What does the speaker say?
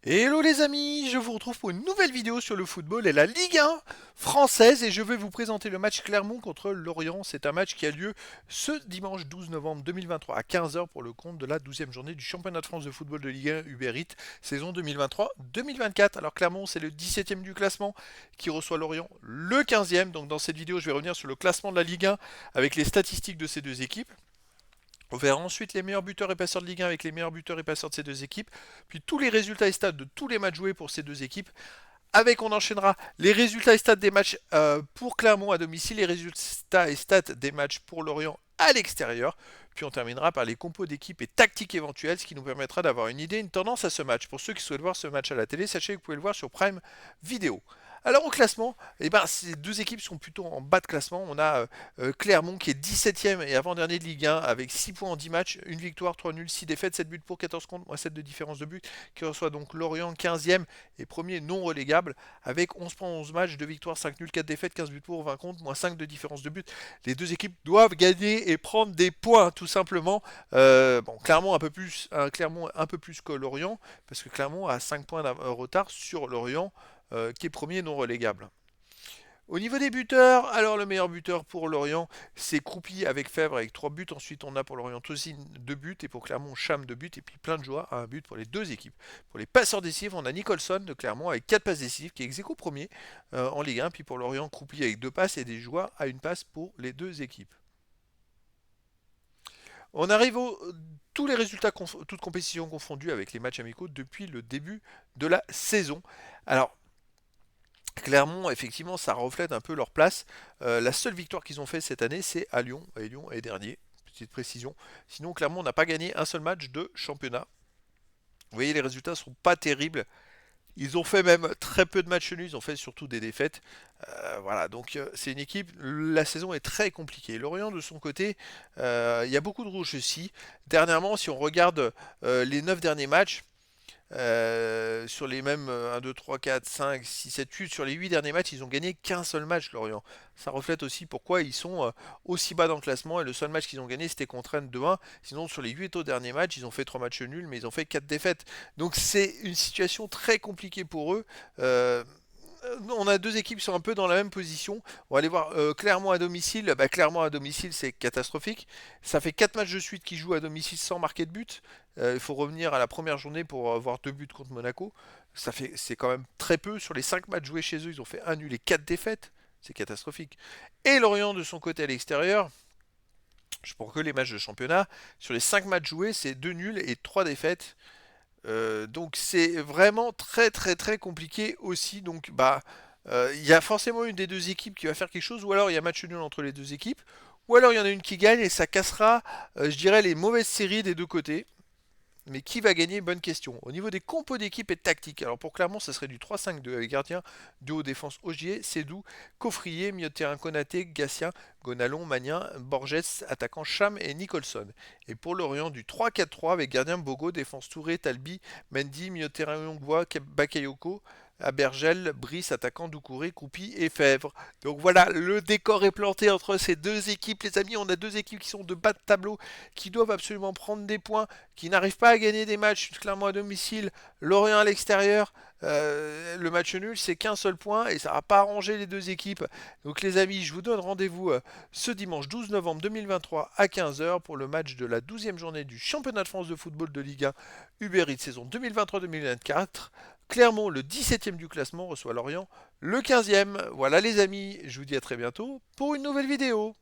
Hello les amis, je vous retrouve pour une nouvelle vidéo sur le football et la Ligue 1 française et je vais vous présenter le match Clermont contre Lorient. C'est un match qui a lieu ce dimanche 12 novembre 2023 à 15 heures pour le compte de la 12e journée du championnat de France de football de Ligue 1 Uber Eats saison 2023-2024. Alors Clermont c'est le 17e du classement qui reçoit Lorient le 15e. Donc dans cette vidéo je vais revenir sur le classement de la Ligue 1 avec les statistiques de ces deux équipes. On verra ensuite les meilleurs buteurs et passeurs de Ligue 1 avec les meilleurs buteurs et passeurs de ces deux équipes, puis tous les résultats et stats de tous les matchs joués pour ces deux équipes. Avec, on enchaînera les résultats et stats des matchs pour Clermont à domicile, les résultats et stats des matchs pour Lorient à l'extérieur. Puis on terminera par les compos d'équipe et tactiques éventuelles, ce qui nous permettra d'avoir une idée, une tendance à ce match. Pour ceux qui souhaitent voir ce match à la télé, sachez que vous pouvez le voir sur Prime Vidéo. Alors au classement, ces deux équipes sont plutôt en bas de classement. On a Clermont qui est 17e et avant-dernier de Ligue 1 avec 6 points en 10 matchs, une victoire, 3 nuls, 6 défaites, 7 buts pour 14 contre, moins 7 de différence de but, qui reçoit donc Lorient 15e et premier non relégable avec 11 points, 11 matchs, 2 victoires, 5 nuls, 4 défaites, 15 buts pour, 20 contre, moins 5 de différence de but. Les deux équipes doivent gagner et prendre des points tout simplement. Clermont Clermont un peu plus que Lorient parce que Clermont a 5 points de retard sur Lorient qui est premier non relégable. Au niveau des buteurs, alors le meilleur buteur pour Lorient, c'est Croupi avec Fèvre avec 3 buts. Ensuite, on a pour Lorient Tosin 2 buts et pour Clermont Cham 2 buts. Et puis plein de joueurs à un but pour les deux équipes. Pour les passeurs décisifs, on a Nicholson de Clermont avec 4 passes décisives qui est ex-aequo premier en Ligue 1. Puis pour Lorient, Croupi avec 2 passes et des joueurs à une passe pour les deux équipes. On arrive aux tous les résultats, toutes compétitions confondues avec les matchs amicaux depuis le début de la saison. Alors, Clermont, effectivement, ça reflète un peu leur place. La seule victoire qu'ils ont fait cette année, c'est à Lyon. Et Lyon est dernier. Petite précision. Sinon, Clermont n'a pas gagné un seul match de championnat. Vous voyez, les résultats sont pas terribles. Ils ont fait même très peu de matchs nuls. Ils ont fait surtout des défaites. Voilà, donc c'est une équipe. La saison est très compliquée. Lorient, de son côté, il y a beaucoup de rouges aussi. Dernièrement, si on regarde les 9 derniers matchs, sur les mêmes 1, 2, 3, 4, 5, 6, 7, 8, sur les 8 derniers matchs, ils ont gagné qu'un seul match, Lorient. Ça reflète aussi pourquoi ils sont aussi bas dans le classement. Et le seul match qu'ils ont gagné, c'était contre Rennes 2-1. Sinon, sur les 8 autres derniers matchs, ils ont fait 3 matchs nuls, mais ils ont fait 4 défaites. Donc c'est une situation très compliquée pour eux. On a deux équipes qui sont un peu dans la même position. On va aller voir Clermont à domicile. Clermont à domicile, c'est catastrophique. Ça fait 4 matchs de suite qu'ils jouent à domicile sans marquer de but. Il faut revenir à la première journée pour avoir 2 buts contre Monaco. C'est quand même très peu. Sur les 5 matchs joués chez eux, ils ont fait un nul et 4 défaites. C'est catastrophique. Et Lorient, de son côté à l'extérieur, je prends que les matchs de championnat. Sur les 5 matchs joués, c'est 2 nuls et 3 défaites. Donc c'est vraiment très très très compliqué aussi. Donc il y a forcément une des deux équipes qui va faire quelque chose, ou alors il y a match nul entre les deux équipes, ou alors il y en a une qui gagne et ça cassera, je dirais, les mauvaises séries des deux côtés. Mais qui va gagner? Bonne question. Au niveau des compos d'équipe et de tactique, alors pour Clermont, ça serait du 3-5-2 avec gardien, duo défense Ogier, Sédou, Coffrier, milieu de terrain Konaté, Gatien, Gonalon, Magnin, Borges, attaquant Cham et Nicholson. Et pour Lorient, du 3-4-3 avec gardien Bogo, défense Touré, Talbi, Mendy, milieu de terrain Yongbois, Bakayoko, Abergel, Brice, attaquant Doucouré, Coupi et Fèvre. Donc voilà, le décor est planté entre ces deux équipes, les amis. On a deux équipes qui sont de bas de tableau, qui doivent absolument prendre des points, qui n'arrivent pas à gagner des matchs, clairement à domicile. Lorient à l'extérieur, le match nul, c'est qu'un seul point et ça va pas arranger les deux équipes. Donc les amis, je vous donne rendez-vous ce dimanche 12 novembre 2023 à 15 heures pour le match de la 12e journée du championnat de France de football de Ligue 1 Uber Eats saison 2023-2024. Clermont, le 17e du classement, reçoit Lorient, le 15e. Voilà les amis, je vous dis à très bientôt pour une nouvelle vidéo.